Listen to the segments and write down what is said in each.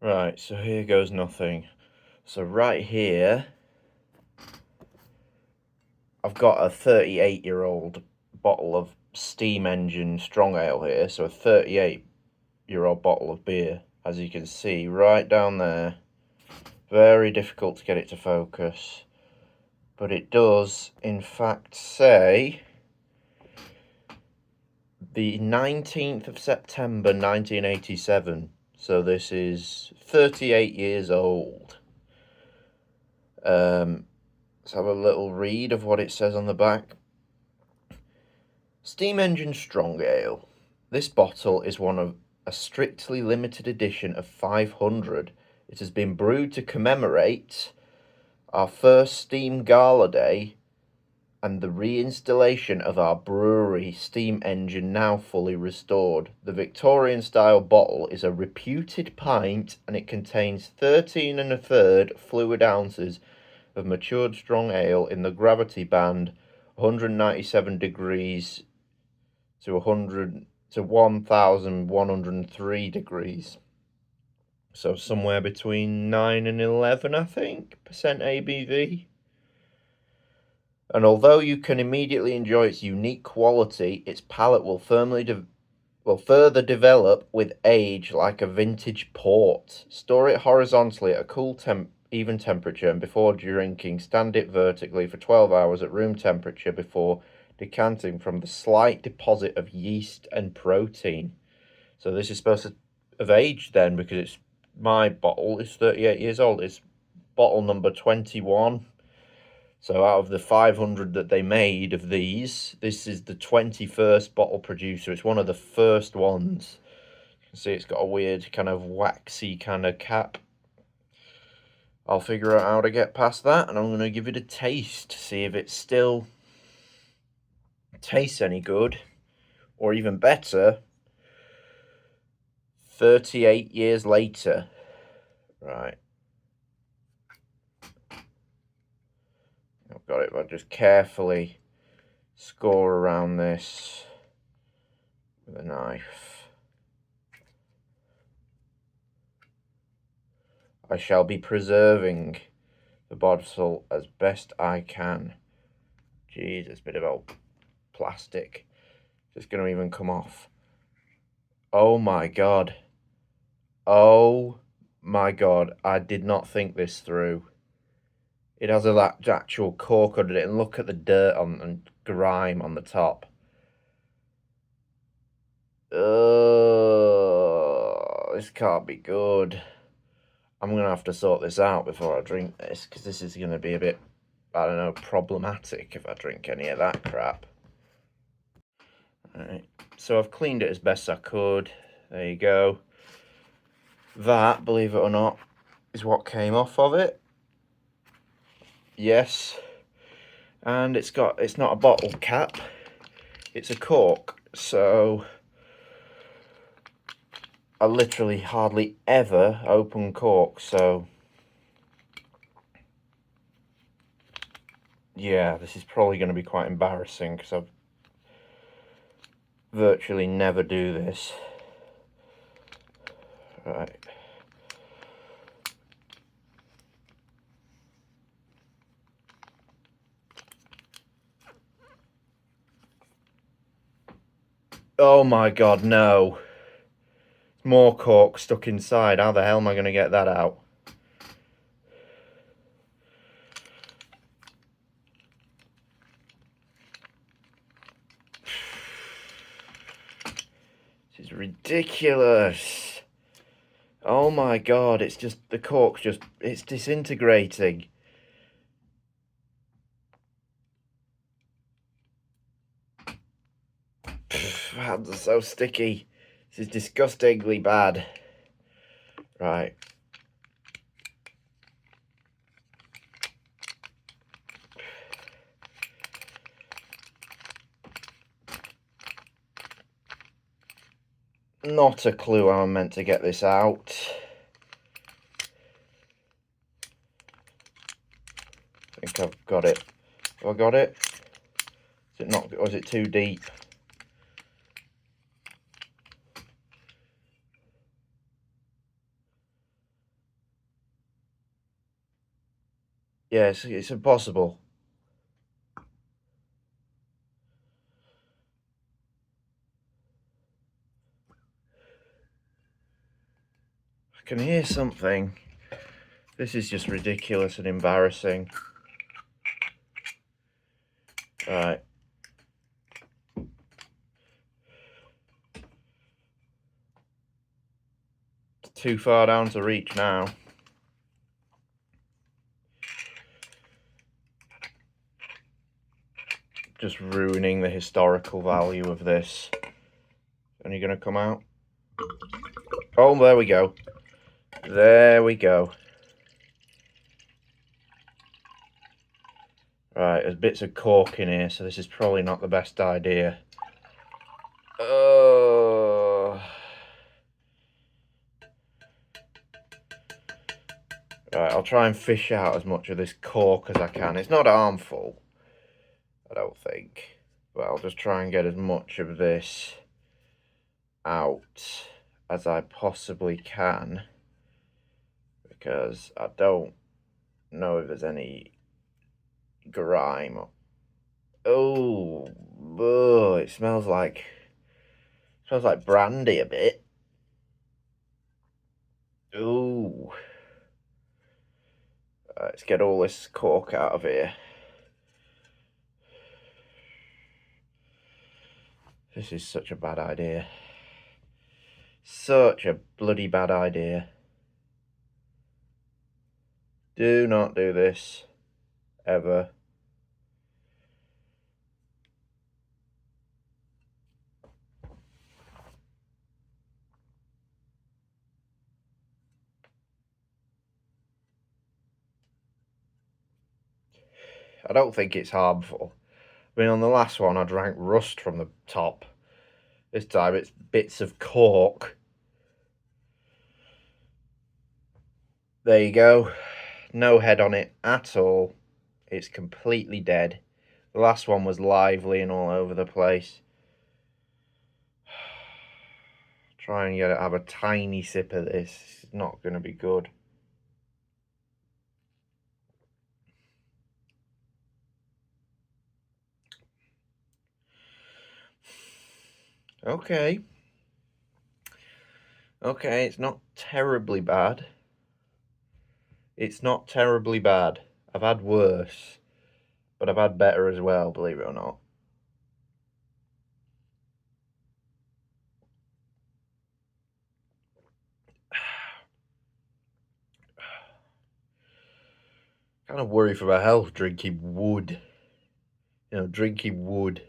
Right, so here goes nothing. So right here, I've got a 38-year-old bottle of steam engine strong ale here. So a 38-year-old bottle of beer, as you can see, right down there. Very difficult to get it to focus. But it does, in fact, say the 19th of September 1987. So this is 38 years old. Let's have a little read of what it says on the back. Steam Engine Strong Ale. This bottle is one of a strictly limited edition of 500. It has been brewed to commemorate our first Steam Gala day and the reinstallation of our brewery steam engine, now fully restored. The Victorian-style bottle is a Reputed Pint, and it contains 13 1/3 fluid ounces of matured strong ale in the gravity band 197 degrees to 1103 degrees. So somewhere between 9 and 11, I think, percent ABV. And although you can immediately enjoy its unique quality, its palate will further develop with age like a vintage port. Store it horizontally at a cool even temperature, and before drinking, stand it vertically for 12 hours at room temperature before decanting from the slight deposit of yeast and protein. So this is supposed to have aged then, because my bottle is 38 years old. It's bottle number 21. So out of the 500 that they made of these, this is the 21st bottle producer. It's one of the first ones. You can see it's got a weird kind of waxy kind of cap. I'll figure out how to get past that, and I'm going to give it a taste to see if it still tastes any good, or even better, 38 years later. Right. I've got it. I'll just carefully score around this with a knife. I shall be preserving the bottle as best I can. Jesus, bit of old plastic. It's going to even come off. Oh my god. Oh my god. I did not think this through. It has a actual cork under it, and look at the dirt and grime on the top. This can't be good. I'm going to have to sort this out before I drink this, because this is going to be a bit, I don't know, problematic if I drink any of that crap. Alright, so I've cleaned it as best I could. There you go. That, believe it or not, is what came off of it. Yes. And it's not a bottle cap, it's a cork. So I literally hardly ever open corks, so yeah, this is probably going to be quite embarrassing, because I've virtually never do this. Right. Oh my god, no. More cork stuck inside. How the hell am I going to get that out? This is ridiculous. Oh my god, it's just, the cork's just, it's disintegrating. Hands are so sticky. This is disgustingly bad. Right. Not a clue how I'm meant to get this out. I think I've got it. Have I got it? Is it not, or is it too deep? Yeah, it's impossible. I can hear something. This is just ridiculous and embarrassing. Right. It's too far down to reach now. Just ruining the historical value of this. And you're gonna come out? Oh, there we go. There we go. Right, there's bits of cork in here, so this is probably not the best idea. Oh. Right, I'll try and fish out as much of this cork as I can. It's not harmful, I don't think. But I'll just try and get as much of this out as I possibly can. Because I don't know if there's any grime. Oh, it smells like brandy a bit. Ooh. Let's get all this cork out of here. This is such a bad idea. Such a bloody bad idea. Do not do this. Ever. I don't think it's harmful. I mean, on the last one, I drank rust from the top. This time, it's bits of cork. There you go. No head on it at all. It's completely dead. The last one was lively and all over the place. Try and have a tiny sip of this. It's not going to be good. Okay. Okay, it's not terribly bad. It's not terribly bad. I've had worse, but I've had better as well, believe it or not. Kind of worry for my health drinking wood. You know, drinking wood.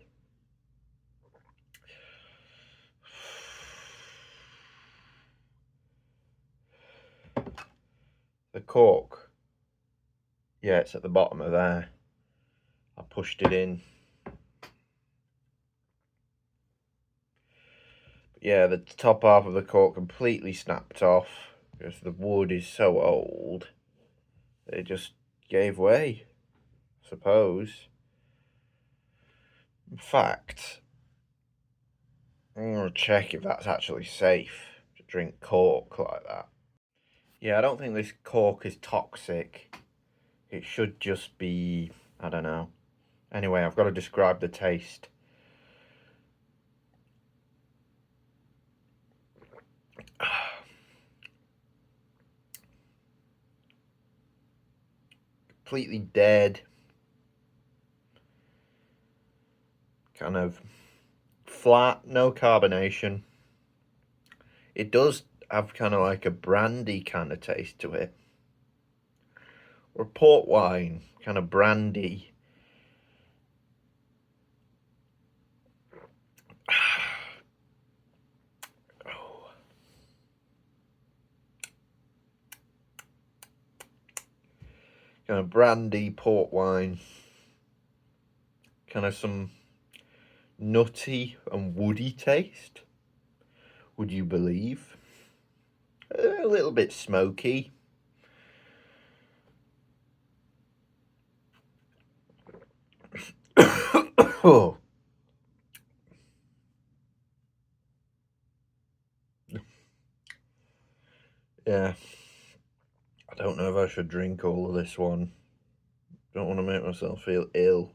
The cork. Yeah, it's at the bottom of there. I pushed it in. Yeah, the top half of the cork completely snapped off because the wood is so old. It just gave way, I suppose. In fact, I'm going to check if that's actually safe to drink cork like that. Yeah, I don't think this cork is toxic. It should just be, I don't know. Anyway, I've got to describe the taste. Completely dead. Kind of flat, no carbonation. It does have kind of like a brandy kind of taste to it. Or port wine, kind of brandy. Kind of brandy, port wine. Kind of some nutty and woody taste. Would you believe? A little bit smoky. Oh. Yeah. I don't know if I should drink all of this one. Don't want to make myself feel ill.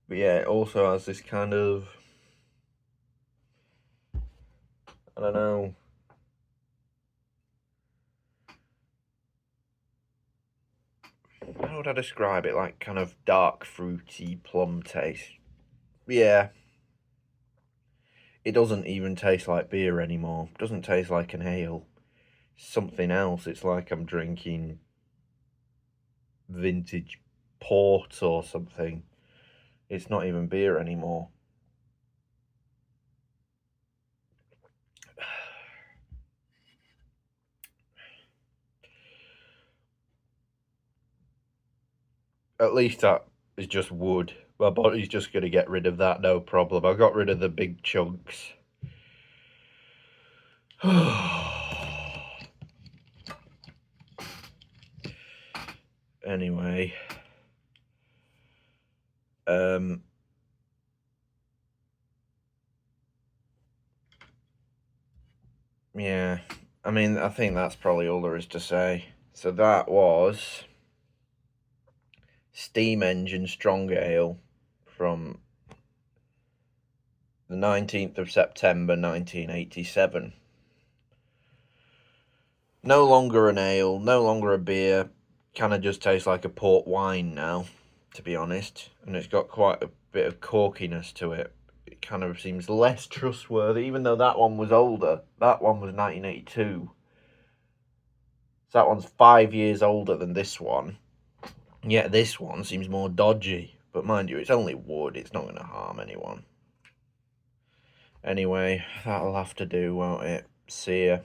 But yeah, it also has this kind of, I don't know, how would I describe it? Like kind of dark, fruity plum taste. Yeah. It doesn't even taste like beer anymore. It doesn't taste like an ale. It's something else. It's like I'm drinking vintage port or something. It's not even beer anymore. At least that is just wood. My body's just going to get rid of that, no problem. I got rid of the big chunks. Anyway. Yeah. I mean, I think that's probably all there is to say. So that was Steam Engine Strong Ale from the 19th of September 1987. No longer an ale, no longer a beer, kind of just tastes like a port wine now, to be honest. And it's got quite a bit of corkiness to it. It kind of seems less trustworthy, even though that one was older. That one was 1982. So that one's 5 years older than this one. Yet this one seems more dodgy. But mind you, it's only wood, it's not going to harm anyone. Anyway, that'll have to do, won't it? See ya.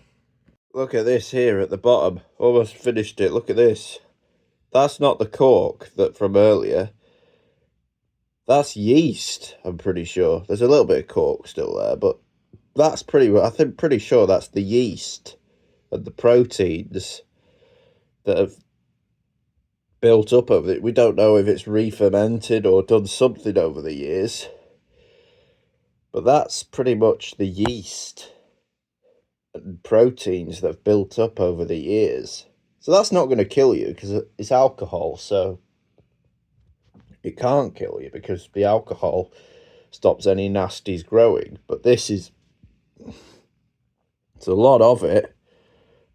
Look at this here at the bottom. Almost finished it. Look at this. That's not the cork that from earlier. That's yeast, I'm pretty sure. There's a little bit of cork still there, but that's pretty sure that's the yeast and the proteins that have built up over it. We don't know if it's re-fermented or done something over the years. But that's pretty much the yeast and proteins that have built up over the years. So that's not going to kill you because it's alcohol, so it can't kill you because the alcohol stops any nasties growing. But it's a lot of it,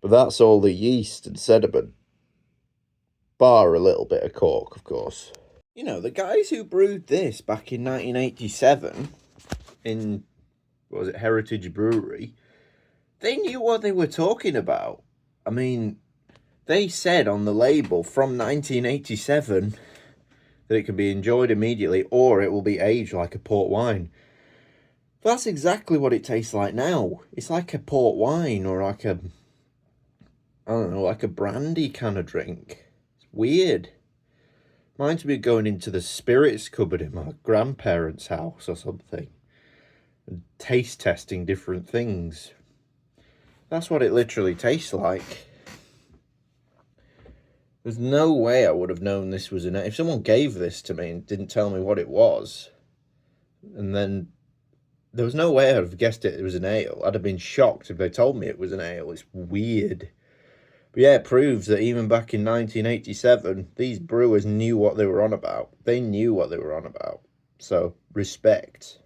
but that's all the yeast and sediment, bar a little bit of cork, of course. You know, the guys who brewed this back in 1987 in, what was it, Heritage Brewery, they knew what they were talking about. I mean, they said on the label from 1987 that it can be enjoyed immediately or it will be aged like a port wine. But that's exactly what it tastes like now. It's like a port wine or like a, I don't know, like a brandy kind of drink. It's weird. Reminds me of going into the spirits cupboard in my grandparents' house or something and taste testing different things. That's what it literally tastes like. There's no way I would have known this was an ale. If someone gave this to me and didn't tell me what it was, and then there was no way I'd have guessed it was an ale. I'd have been shocked if they told me it was an ale. It's weird. But yeah, it proves that even back in 1987, these brewers knew what they were on about. They knew what they were on about. So, respect.